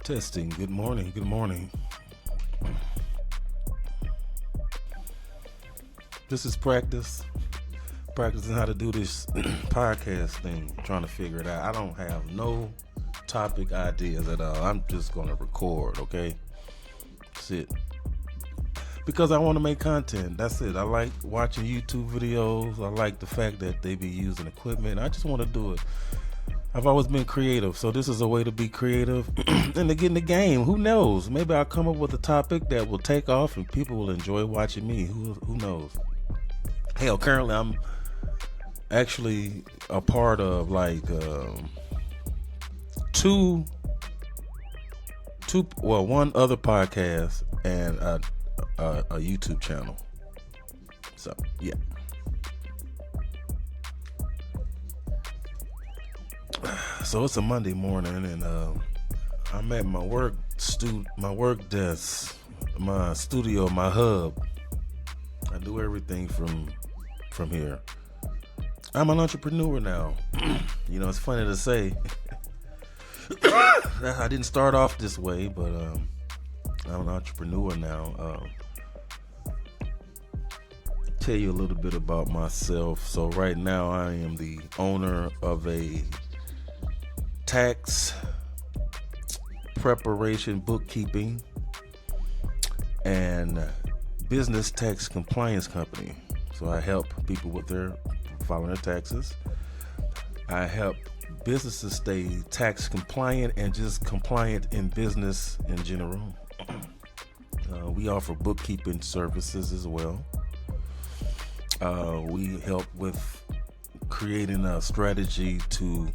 Testing. Good morning. Good morning. This is practicing how to do this podcast thing. Trying to figure it out. I don't have no topic ideas at all. I'm just gonna record. Okay, that's it. Because I want to make content. That's it. I like watching YouTube videos. I like the fact that they be using equipment. I just want to do it. I've always been creative, so this is a way to be creative and to get in the game. Who knows? Maybe I'll come up with a topic that will take off and people will enjoy watching me. Who knows? Hell, currently I'm actually a part of like one other podcast and a YouTube channel. So yeah. So it's a Monday morning, and I'm at my work desk, my studio, my hub. I do everything from here. I'm an entrepreneur now. You know, it's funny to say. I didn't start off this way, but I'm an entrepreneur now. Tell you a little bit about myself. So right now, I am the owner of a tax preparation, bookkeeping, and business tax compliance company. So I help people with their filing their taxes. I help businesses stay tax compliant and just compliant in business in general. We offer bookkeeping services as well. We help with creating a strategy to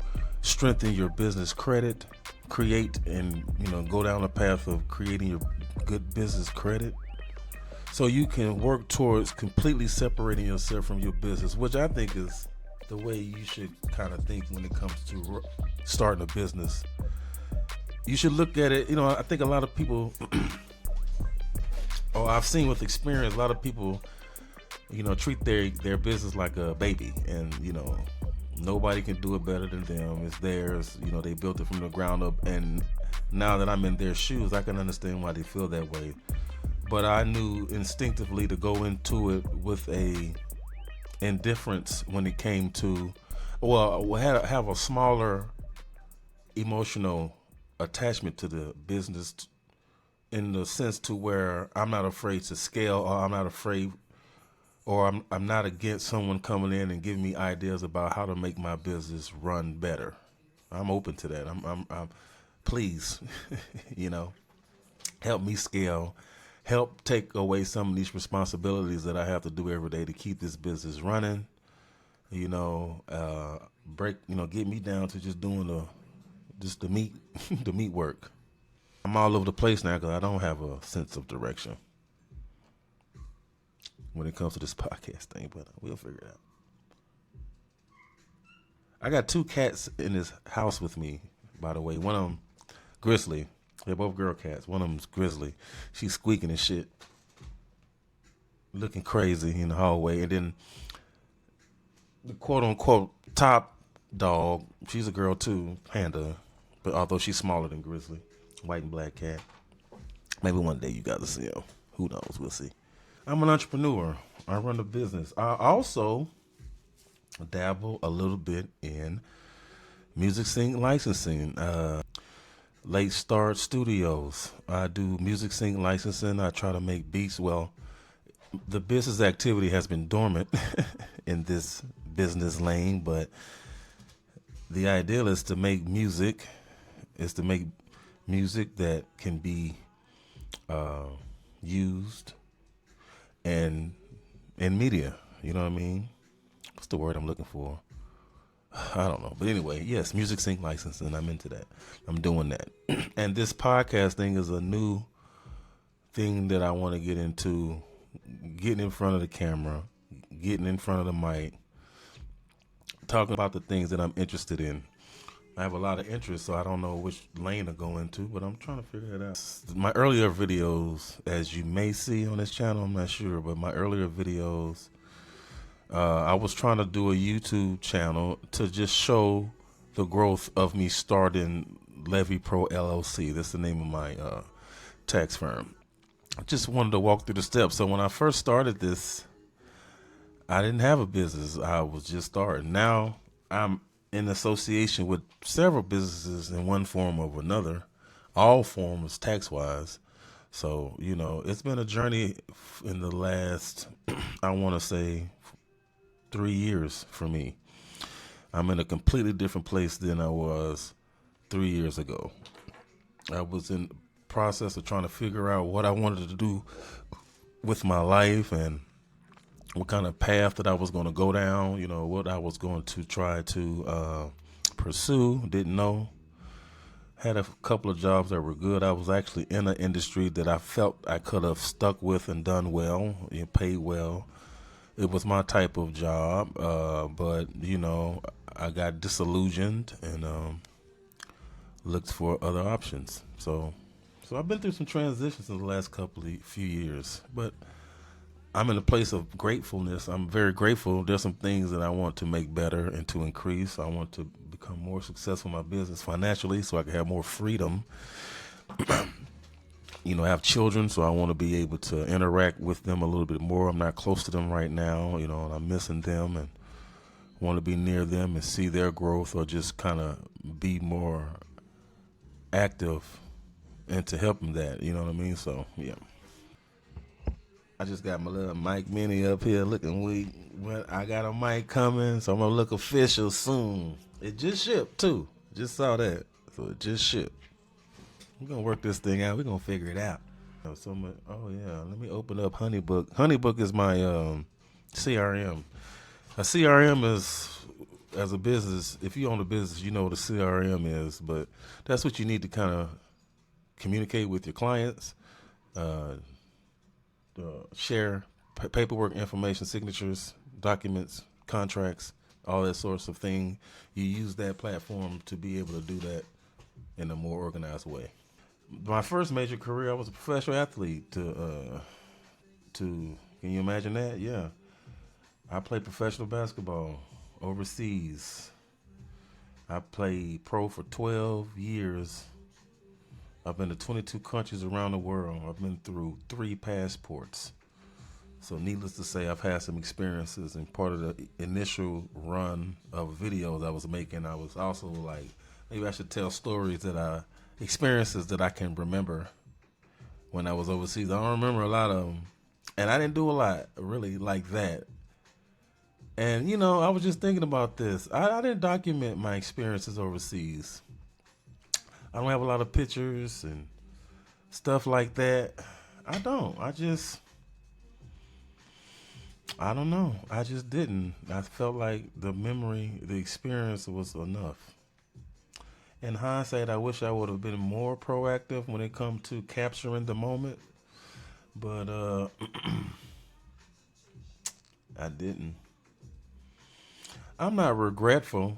strengthen your business credit, create and go down the path of creating your good business credit, so you can work towards completely separating yourself from your business, which I think is the way you should kind of think when it comes to starting a business. You should look at it, I think a lot of people, I've seen with experience, a lot of people, treat their business like a baby, and nobody can do it better than them. It's theirs. They built it from the ground up. And now that I'm in their shoes, I can understand why they feel that way. But I knew instinctively to go into it with a indifference when it came to, have a smaller emotional attachment to the business, in the sense to where I'm not afraid to scale, or I'm not afraid, or I'm not against someone coming in and giving me ideas about how to make my business run better. I'm open to that. I'm please, help me scale, help take away some of these responsibilities that I have to do every day to keep this business running. Get me down to just doing the meat, the meat work. I'm all over the place now because I don't have a sense of direction when it comes to this podcast thing, but we'll figure it out. I got 2 cats in this house with me, by the way. One of them, Grizzly. They're both girl cats. One of them's Grizzly. She's squeaking and shit, looking crazy in the hallway. And then the quote-unquote top dog, she's a girl too, Panda, but although she's smaller than Grizzly, white and black cat. Maybe one day you got to see her. Who knows? We'll see. I'm an entrepreneur. I run a business. I also dabble a little bit in music sync licensing. Laite Sctart Studios. I do music sync licensing. I try to make beats. Well, the business activity has been dormant in this business lane, but the ideal is to make music, that can be used and in media. You know what I mean? What's the word I'm looking for? I don't know. But anyway, yes, music sync licensing. I'm into that. I'm doing that. And this podcast thing is a new thing that I want to get into. Getting in front of the camera, getting in front of the mic, talking about the things that I'm interested in. I have a lot of interest, so I don't know which lane to go into, but I'm trying to figure it out. My earlier videos, as you may see on this channel, I'm not sure, but my earlier videos, I was trying to do a YouTube channel to just show the growth of me starting Levy Pro LLC. That's the name of my tax firm. I just wanted to walk through the steps. So when I first started this, I didn't have a business. I was just starting. Now I'm in association with several businesses in one form or another, all forms tax-wise. So, it's been a journey in the last, I want to say, 3 years for me. I'm in a completely different place than I was 3 years ago. I was in the process of trying to figure out what I wanted to do with my life and what kind of path that I was going to go down, what I was going to try to pursue. Didn't know. Had a couple of jobs that were good. I was actually in an industry that I felt I could have stuck with and done well, paid well. It was my type of job, but, I got disillusioned and looked for other options. So I've been through some transitions in the last few years, but I'm in a place of gratefulness. I'm very grateful. There's some things that I want to make better and to increase. I want to become more successful in my business financially so I can have more freedom. Have children, so I want to be able to interact with them a little bit more. I'm not close to them right now, and I'm missing them and want to be near them and see their growth, or just kind of be more active and to help them that, you know what I mean? So, yeah. I just got my little mic mini up here looking weak. But I got a mic coming, so I'm going to look official soon. It just shipped, too. Just saw that. So it just shipped. We're going to work this thing out. We're going to figure it out. Let me open up Honeybook. Honeybook is my CRM. A CRM is, as a business, if you own a business, you know what a CRM is. But that's what you need to kind of communicate with your clients, share paperwork, information, signatures, documents, contracts, all that sorts of thing. You use that platform to be able to do that in a more organized way. My first major career, I was a professional athlete. Can you imagine that? Yeah. I played professional basketball overseas. I played pro for 12 years. I've been to 22 countries around the world. I've been through 3 passports. So needless to say, I've had some experiences, and part of the initial run of videos I was making, I was also like, maybe I should tell stories experiences that I can remember when I was overseas. I don't remember a lot of them, and I didn't do a lot really like that. And, I was just thinking about this. I didn't document my experiences overseas. I don't have a lot of pictures and stuff like that. I don't. I don't know. I just didn't. I felt like the experience was enough. In hindsight, I wish I would have been more proactive when it comes to capturing the moment. But I didn't. I'm not regretful.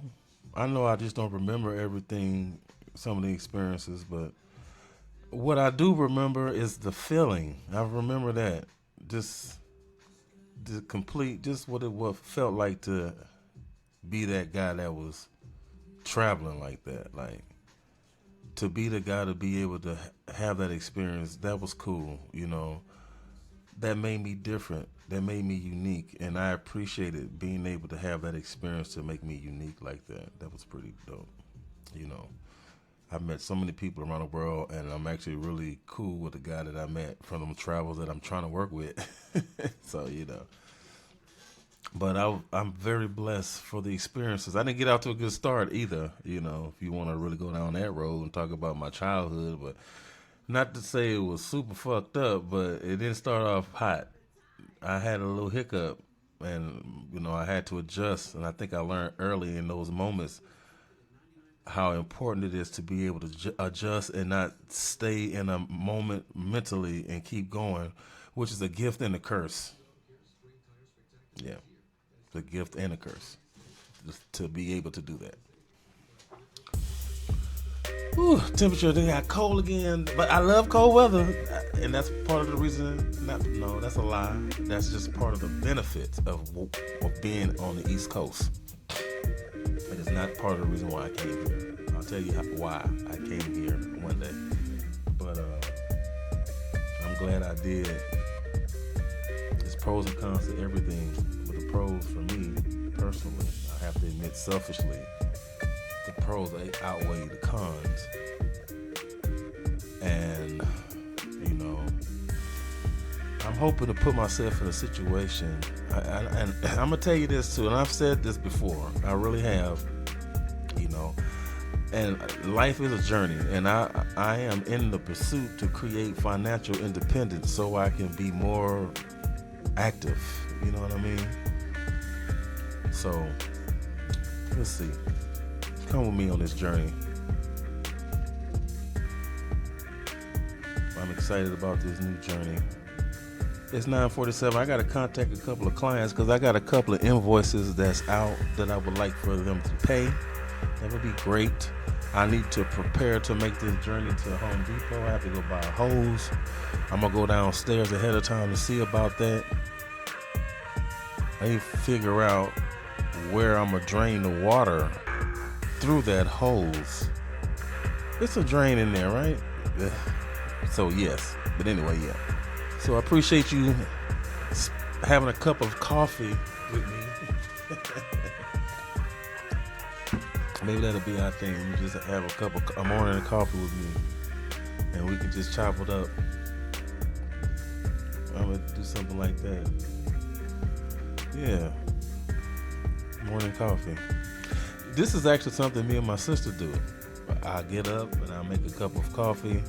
I know I just don't remember everything, some of the experiences, but what I do remember is the feeling. I remember that. Just what it felt like to be that guy that was traveling like that. Like, to be the guy to be able to have that experience, that was cool, That made me different. That made me unique, and I appreciated being able to have that experience to make me unique like that. That was pretty dope, I've met so many people around the world, and I'm actually really cool with the guy that I met from them travels that I'm trying to work with. So, But I'm very blessed for the experiences. I didn't get out to a good start either, if you want to really go down that road and talk about my childhood. But not to say it was super fucked up, but it didn't start off hot. I had a little hiccup, and, I had to adjust. And I think I learned early in those moments how important it is to be able to adjust and not stay in a moment mentally and keep going, which is a gift and a curse. Yeah, the gift and a curse to be able to do that. Whew, temperature, they got cold again, but I love cold weather, and that's part of the reason. No, that's a lie. That's just part of the benefit of being on the East Coast. It is not part of the reason why I came here. I'll tell you why I came here one day. But I'm glad I did. There's pros and cons to everything. But the pros for me, personally, I have to admit selfishly, the pros outweigh the cons. And, you know, I'm hoping to put myself in a situation, and I'm going to tell you this too, and I've said this before, I really have, you know, and life is a journey, and I am in the pursuit to create financial independence so I can be more active, you know what I mean? So, let's see. Come with me on this journey. I'm excited about this new journey. It's 9:47. I got to contact a couple of clients because I got a couple of invoices that's out that I would like for them to pay. That would be great. I need to prepare to make this journey to Home Depot. I have to go buy a hose. I'm going to go downstairs ahead of time to see about that. I need to figure out where I'm going to drain the water through that hose. It's a drain in there, right? So, yes. But anyway, yeah. So I appreciate you having a cup of coffee with me. Maybe that'll be our thing. You just have a morning coffee with me, and we can just chop it up. I'm gonna do something like that. Yeah, morning coffee. This is actually something me and my sister do. I get up and I make a cup of coffee,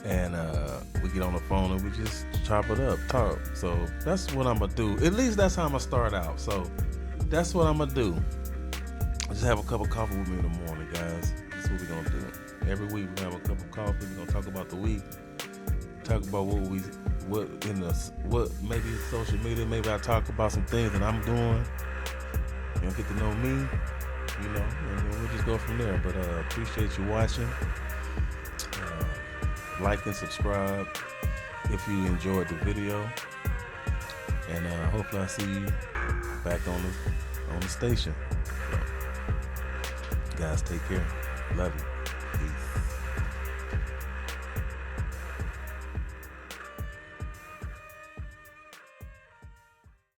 and we get on the phone and we just chop it up, talk. So that's what I'm gonna do. At least that's how I'm gonna start out. So that's what I'm gonna do. Just have a cup of coffee with me in the morning, guys. That's what we're gonna do. Every week we're gonna have a cup of coffee. We're gonna talk about the week. Talk about what maybe social media. Maybe I talk about some things that I'm doing. You'll get to know me, you know, and we'll just go from there. But appreciate you watching. Like and subscribe if you enjoyed the video, and hopefully I see you back on the station. Guys, take care. Love you. Peace.